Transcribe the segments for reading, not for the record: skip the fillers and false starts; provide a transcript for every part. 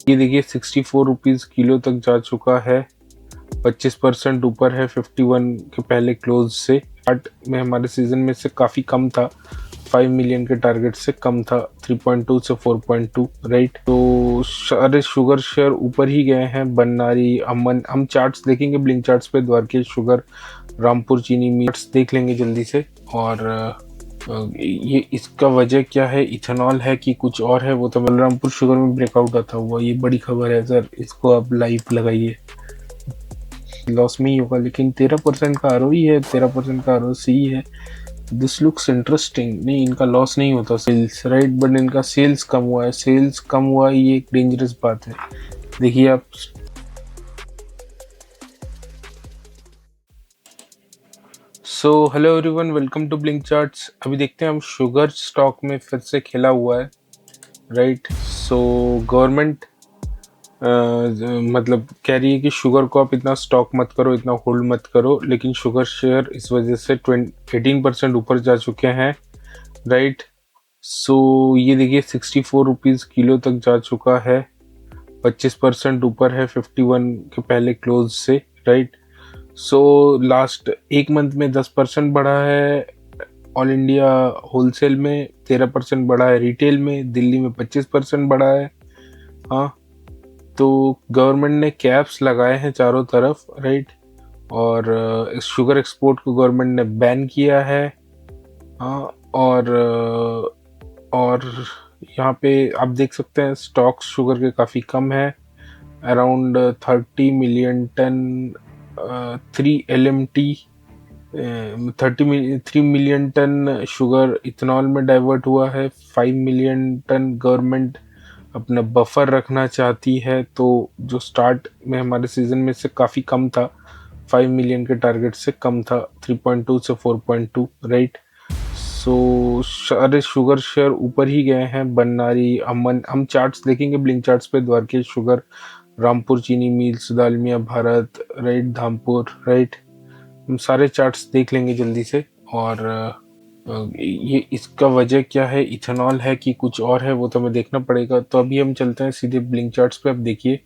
ये देखिए 64 rupees kilo तक जा चुका है, 25% ऊपर है 51 के पहले क्लोज से। स्टार्ट में हमारे सीजन में से काफ़ी कम था, 5 मिलियन के टारगेट से कम था, 3.2 से 4.2 राइट। तो सारे शुगर शेयर ऊपर ही गए हैं। बननारी, अमन, हम चार्ट्स देखेंगे ब्लिंक चार्ट्स पे, द्वारकेश शुगर, रामपुर चीनी मिल्स देख लेंगे जल्दी से। और ये इसका वजह क्या है, इथेनॉल है कि कुछ और है, वो तो बलरामपुर शुगर में ब्रेकआउट आता हुआ, ये बड़ी खबर है सर, इसको आप लाइव लगाइए। लॉस में ही होगा लेकिन 13% का आरओई है, 13% का आरओसी है। This looks interesting. नहीं, इनका लॉस नहीं होता सेल्स राइट, बट इनका सेल्स कम हुआ है। सेल्स कम हुआ, ये एक डेंजरस बात है। देखिए आप, so hello everyone, welcome to Blink Charts. अभी देखते हैं हम शुगर स्टॉक में फिर से खेला हुआ है राइट। सो गवर्नमेंट मतलब कह रही है कि शुगर को आप इतना स्टॉक मत करो, इतना होल्ड मत करो, लेकिन शुगर शेयर इस वजह से 18% ऊपर जा चुके हैं राइट। सो ये देखिए 64 रुपीज़ किलो तक जा चुका है, 25% ऊपर है 51 के पहले क्लोज से राइट। सो लास्ट एक मंथ में 10% बढ़ा है, ऑल इंडिया होलसेल में 13% बढ़ा है, रिटेल में दिल्ली में 25% बढ़ा है। हाँ, तो गवर्नमेंट ने कैप्स लगाए हैं चारों तरफ राइट, और शुगर एक्सपोर्ट को गवर्नमेंट ने बैन किया है। हाँ, और यहाँ पे आप देख सकते हैं स्टॉक्स शुगर के काफ़ी कम है, around 30 million ton, 3 LMT, 3 million ton sugar ethanol में डाइवर्ट हुआ है, 5 मिलियन टन गवर्नमेंट अपना बफर रखना चाहती है। तो जो स्टार्ट में हमारे सीजन में से काफ़ी कम था, 5 मिलियन के टारगेट से कम था, 3.2 से 4.2 राइट। सो सारे शुगर शेयर ऊपर ही गए हैं। बननारी, अमन, हम चार्ट्स देखेंगे ब्लिंक चार्ट्स पे, Dwarkesh sugar, Rampur Chini mills, Dalmia Bharat right, Dhampur right, हम सारे चार्ट्स देख लेंगे जल्दी से। और ये इसका वजह क्या है, इथेनॉल है कि कुछ और है, वो तो हमें देखना पड़ेगा। तो अभी हम चलते हैं सीधे ब्लिंक चार्ट्स पे। अब देखिए,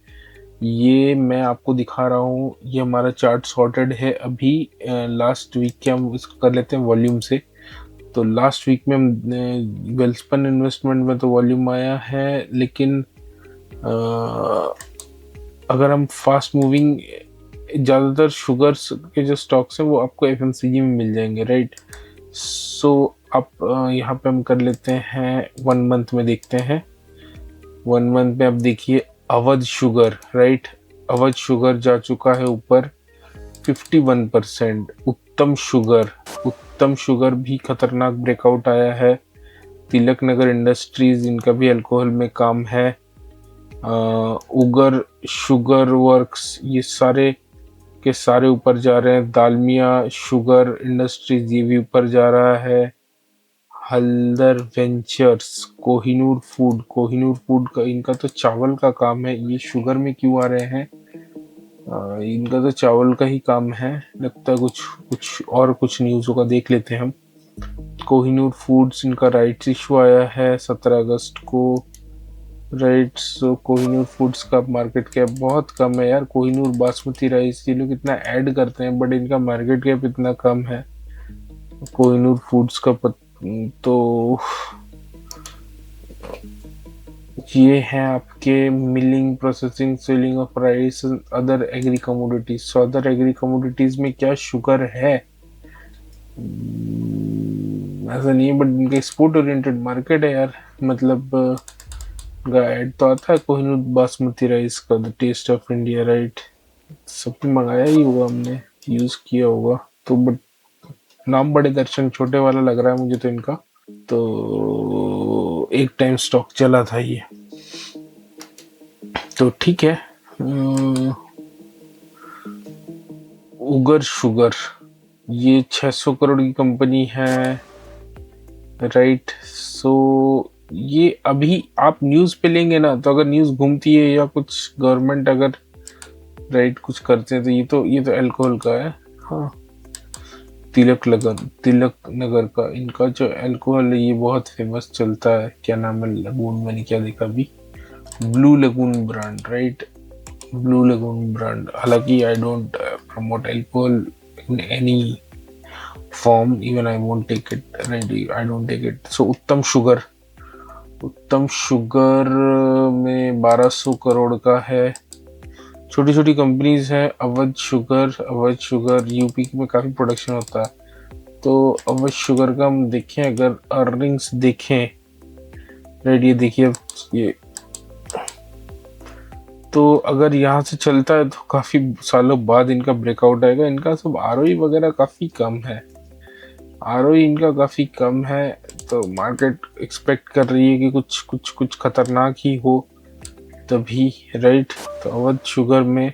ये मैं आपको दिखा रहा हूँ, ये हमारा चार्ट सॉर्टेड है अभी लास्ट वीक के। हम इसको कर लेते हैं वॉल्यूम से। तो लास्ट वीक में हम वेल्सपन इन्वेस्टमेंट में तो वॉल्यूम आया है, लेकिन अगर हम फास्ट मूविंग, ज़्यादातर शुगर्स के जो स्टॉक्स हैं वो आपको एफएमसीजी में मिल जाएंगे राइट। सो आप यहाँ पे हम कर लेते हैं 1 मंथ में, देखते हैं 1 मंथ में। आप देखिए Awadh sugar right, Awadh sugar जा चुका है ऊपर 51%। उत्तम शुगर भी खतरनाक ब्रेकआउट आया है। तिलक नगर इंडस्ट्रीज, इनका भी अल्कोहल में काम है। उगर शुगर वर्क्स, ये सारे के सारे ऊपर जा रहे हैं। दालमिया शुगर इंडस्ट्रीज, ये भी ऊपर जा रहा है। हल्दर वेंचर्स, कोहिनूर फूड का, इनका तो चावल का काम है, ये शुगर में क्यों आ रहे हैं? इनका तो चावल का ही काम है लगता है। कुछ न्यूज़ होगा, देख लेते हैं हम। कोहिनूर फूड्स, इनका राइट्स इशू आया है 17 अगस्त को राइट। सो कोहिनूर फूड्स का मार्केट कैप बहुत कम है यार। कोहिनूर बासमती राइस ये लोग इतना ऐड करते हैं, बट इनका मार्केट कैप इतना कम है कोहिनूर फूड्स का। तो ये हैं आपके milling, processing, selling of rice, other agree commodities. So other agree commodities में क्या शुगर है? ऐसा नहीं है, बट इनका एक्सपोर्ट ओरिएंटेड मार्केट है यार। मतलब ऐड तो आता है कोहिनूर बासमती राइस का, the taste of India right, सब मंगाया ही होगा हमने, यूज किया होगा। तो बट नाम बड़े दर्शन छोटे वाला लग रहा है मुझे तो इनका। तो एक टाइम स्टॉक चला था ये, तो ठीक है। उगर शुगर, ये 600 करोड़ की कंपनी है राइट। सो ये अभी आप न्यूज़ पे लेंगे ना, तो अगर न्यूज़ घूमती है या कुछ गवर्नमेंट अगर राइट कुछ करते हैं, तो ये तो अल्कोहल का है। हाँ, तिलक नगर का, इनका जो अल्कोहल है ये बहुत फेमस चलता है। क्या नाम है, लगून, मैंने क्या देखा अभी, blue lagoon brand, right, blue lagoon brand. हालांकि I don't promote alcohol in any form, even I won't take it, right, I don't take it. So Uttam sugar, उत्तम शुगर में 1200 करोड़ का है। छोटी छोटी कंपनीज हैं, Awadh sugar, Awadh sugar UP में काफ़ी प्रोडक्शन होता है। तो अवध शुगर का हम देखें, अगर अर्निंग्स देखें, राइट, ये देखिए, ये तो अगर यहाँ से चलता है तो काफ़ी सालों बाद इनका ब्रेकआउट आएगा। इनका सब आरओई वगैरह काफ़ी कम है, आरओई इनका काफ़ी कम है। तो मार्केट एक्सपेक्ट कर रही है कि कुछ कुछ कुछ खतरनाक ही हो तभी, राइट। तो अवध शुगर में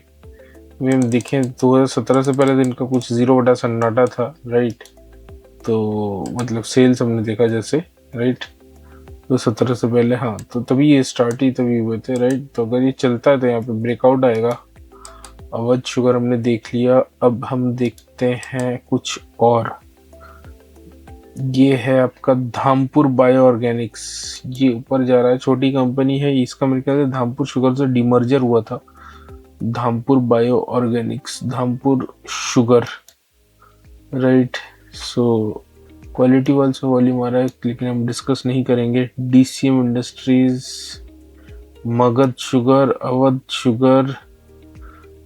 भी हम देखें 2017 से पहले तो इनका कुछ 0/सन्नाटा था, राइट। तो मतलब सेल्स हमने देखा जैसे, राइट, तो 17 से पहले, हाँ, तो तभी ये स्टार्ट ही तभी हुए थे, राइट। तो अगर ये चलता है तो यहाँ पे ब्रेकआउट आएगा। अवध शुगर हमने देख लिया। अब हम देखते हैं कुछ और। ये है आपका धामपुर बायो ऑर्गेनिक्स, ये ऊपर जा रहा है, छोटी कंपनी है। इसका मेरे ख्याल से धामपुर शुगर से डिमर्जर हुआ था। Dhampur bio organics, Dhampur sugar, right. So Kwality Walls में वॉल्यूम आ रहा है, लेकिन हम डिस्कस नहीं करेंगे। DCM industries, Magadh sugar, Awadh sugar,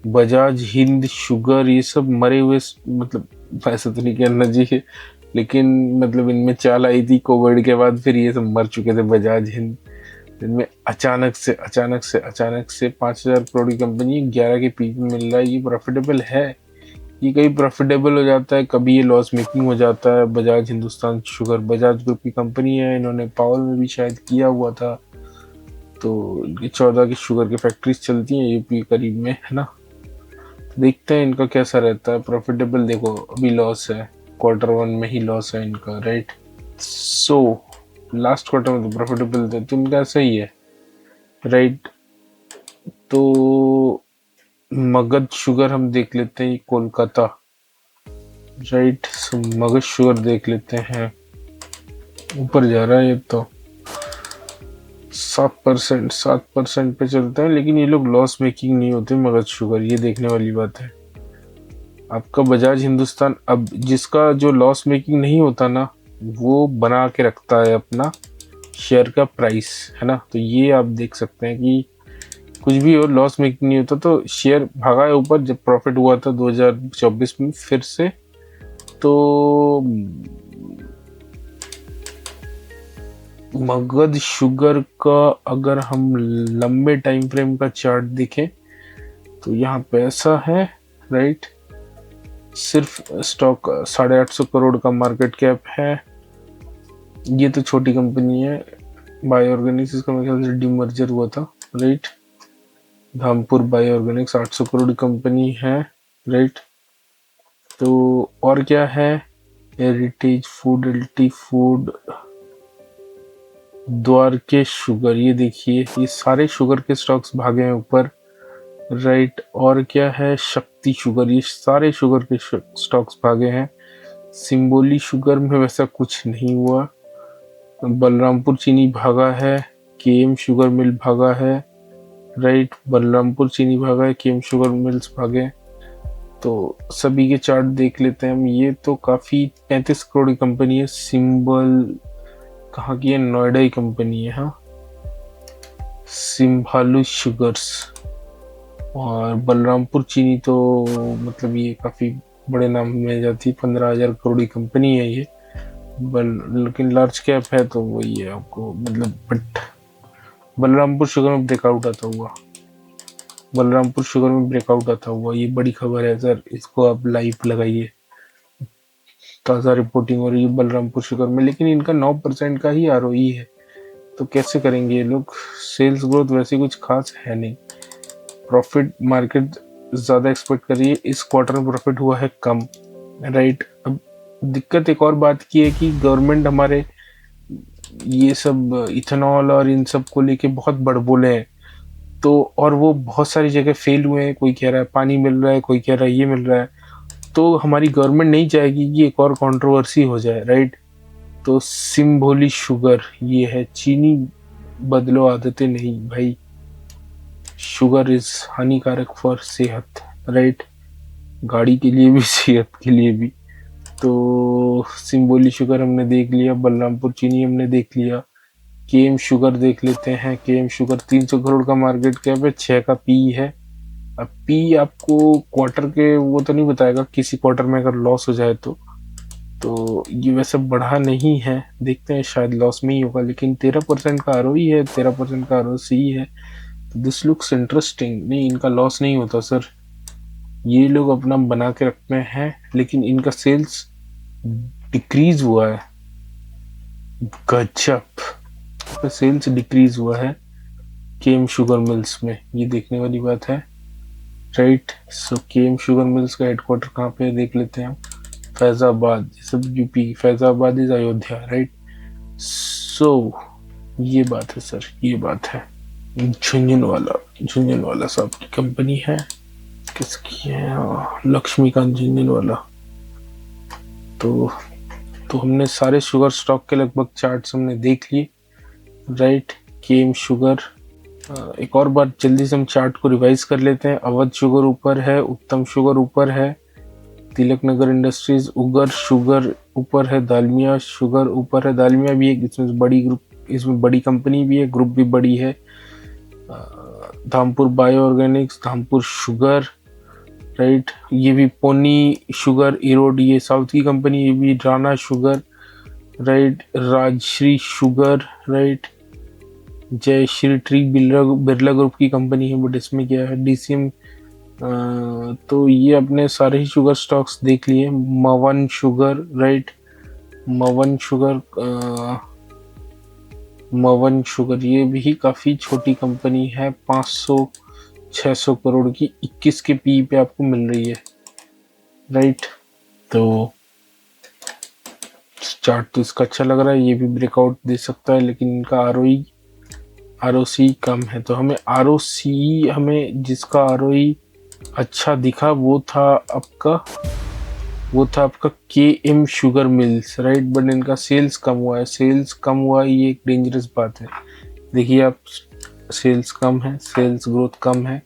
Bajaj Hind sugar, ये सब मरे हुए, मतलब वैसे तो नहीं कहना चाहिए, लेकिन मतलब इनमें चाल आई थी कोविड के बाद, फिर ये सब मर चुके थे। बजाज हिंद, इनमें अचानक से 5,000 करोड़ की कंपनी 11 के पीक में मिल रहा है। ये प्रॉफिटेबल है, ये कभी प्रॉफिटेबल हो जाता है, कभी ये लॉस मेकिंग हो जाता है। बजाज हिंदुस्तान शुगर बजाज ग्रुप की कंपनी है, इन्होंने पावर में भी शायद किया हुआ था। तो ये 14 की शुगर की फैक्ट्रीज चलती हैं यूपी करीब में, है ना। देखते हैं इनका कैसा रहता है। प्रॉफिटेबल देखो अभी लॉस है, Q1 में ही लॉस है इनका, राइट। सो लास्ट क्वार्टर में तो प्रॉफिटेबल थे, तो इनका सही है, राइट। तो मगध शुगर हम देख लेते हैं, कोलकाता, राइट। सो मगध शुगर देख लेते हैं, ऊपर जा रहा है ये तो 7% पे चलता है, लेकिन ये लोग लॉस मेकिंग नहीं होते मगध शुगर, ये देखने वाली बात है। आपका बजाज हिंदुस्तान, अब जिसका जो लॉस मेकिंग नहीं होता ना, वो बना के रखता है अपना शेयर का प्राइस, है ना। तो ये आप देख सकते हैं कि कुछ भी हो, लॉस मेकिंग नहीं होता तो शेयर भागा है ऊपर। जब प्रॉफिट हुआ था 2024 में फिर से, तो मगध शुगर का अगर हम लंबे टाइम फ्रेम का चार्ट देखें तो यहाँ पे ऐसा है, राइट। सिर्फ स्टॉक 850 करोड़ का मार्केट कैप है। ये तो छोटी कंपनी है, बायो ऑर्गेनिक्स, इसका मेरे ख्याल से डीमर्जर हुआ था, right. Dhampur bio organics 800 crore की कंपनी है, राइट। तो और क्या है, heritage food, LT food, Dwarikesh sugar, ये देखिए, ये सारे शुगर के स्टॉक्स भागे हैं ऊपर, राइट। और क्या है, शक्ति शुगर, ये सारे शुगर के स्टॉक्स भागे हैं। सिंबोली शुगर में वैसा कुछ नहीं हुआ। बलरामपुर चीनी भागा है, केएम शुगर मिल भागा है, राइट। बलरामपुर चीनी भागा है, केएम शुगर मिल्स भागे। तो सभी के चार्ट देख लेते हैं हम। ये तो काफ़ी 35 करोड़ की कंपनी है। सिंबल कहाँ की है, नोएडा की कंपनी है, हाँ, सिम्भालू शुगर्स। और बलरामपुर चीनी तो मतलब ये काफ़ी बड़े नाम में जाती है, 15,000 करोड़ की कंपनी है ये, लेकिन लार्ज कैप है, तो वही है आपको, मतलब बट बलरामपुर शुगर में ब्रेकआउट आता हुआ, बलरामपुर शुगर में ब्रेकआउट आता हुआ, ये बड़ी खबर है सर, इसको आप लाइव लगाइए। ताज़ा रिपोर्टिंग हो रही है बलरामपुर शुगर में, लेकिन इनका 9% का ही आरओई है, तो कैसे करेंगे ये लोग। सेल्स ग्रोथ वैसे कुछ खास है नहीं, प्रॉफिट मार्केट ज़्यादा एक्सपेक्ट कर रही है, इस क्वार्टर में प्रॉफिट हुआ है कम, राइट। अब दिक्कत एक और बात की है कि गवर्नमेंट हमारे ये सब इथेनॉल और इन सब को लेके बहुत बड़बोले हैं, तो और वो बहुत सारी जगह फेल हुए हैं। कोई कह रहा है पानी मिल रहा है, कोई कह रहा है ये मिल रहा है, तो हमारी गवर्नमेंट नहीं चाहेगी कि एक और कंट्रोवर्सी हो जाए, राइट। तो सिम्भोली शुगर ये है, चीनी बदलो आदतें नहीं भाई, शुगर इज हानिकारक फॉर सेहत, राइट, गाड़ी के लिए भी सेहत के लिए भी। तो सिंबोली शुगर हमने देख लिया, बलरामपुर चीनी हमने देख लिया, केएम शुगर देख लेते हैं। केएम शुगर 300 करोड़ का मार्केट कैप है, 6 का पी है। अब पी आपको क्वार्टर के वो तो नहीं बताएगा, किसी क्वार्टर में अगर लॉस हो जाए तो ये वैसे बढ़ा नहीं है, देखते हैं शायद लॉस में ही होगा, लेकिन 13% का आरओई है, 13% का आरओसी है, तो दिस लुक्स इंटरेस्टिंग। नहीं, इनका लॉस नहीं होता सर, ये लोग अपना बना के रखते हैं, लेकिन इनका सेल्स डिक्रीज हुआ है। गजब, सेल्स डिक्रीज हुआ है केएम शुगर मिल्स में, ये देखने वाली बात है, राइट। सो केएम शुगर मिल्स का हेडक्वार्टर कहाँ पे है देख लेते हैं हम, फैजाबाद, ये सब UP, Faizabad is Ayodhya, right. So ये बात है सर, ये बात है। झुंझुनवाला साहब की कंपनी है, किसकी है, लक्ष्मीकांत झुंझुनवाला। तो हमने सारे शुगर स्टॉक के लगभग चार्ट्स हमने देख लिए, राइट। केएम शुगर, एक और बार जल्दी से हम चार्ट को रिवाइज कर लेते हैं। अवध शुगर ऊपर है, उत्तम शुगर ऊपर है, तिलक नगर इंडस्ट्रीज, उगर शुगर ऊपर है, दालमिया शुगर ऊपर है, दालमिया भी एक इसमें बड़ी ग्रुप, इसमें बड़ी कंपनी भी है, ग्रुप भी बड़ी है। Dhampur bio organics, Dhampur sugar, right, ये भी पोनी शुगर, इरोड, ये साउथ की कंपनी, ये भी Rana sugar, right, Rajshree sugar, right, Jay Shree tea Birla group की कंपनी है, बट इसमें क्या है, डीसीएम। तो ये अपने सारे ही शुगर स्टॉक्स देख लिए। मवन शुगर, राइट, मवन शुगर, मवन शुगर ये भी काफ़ी छोटी कंपनी है, 500-600 करोड़ की, 21 के पी पे आपको मिल रही है, राइट। तो चार्ट तो इसका अच्छा लग रहा है, ये भी ब्रेकआउट दे सकता है, लेकिन इनका आरओसी कम है। तो हमें आरओसी, हमें जिसका आरओई अच्छा दिखा वो था आपका KM sugar mills, right, but इनका सेल्स कम हुआ है, सेल्स कम हुआ है, ये एक डेंजरस बात है। देखिए आप, सेल्स कम है, सेल्स ग्रोथ कम है,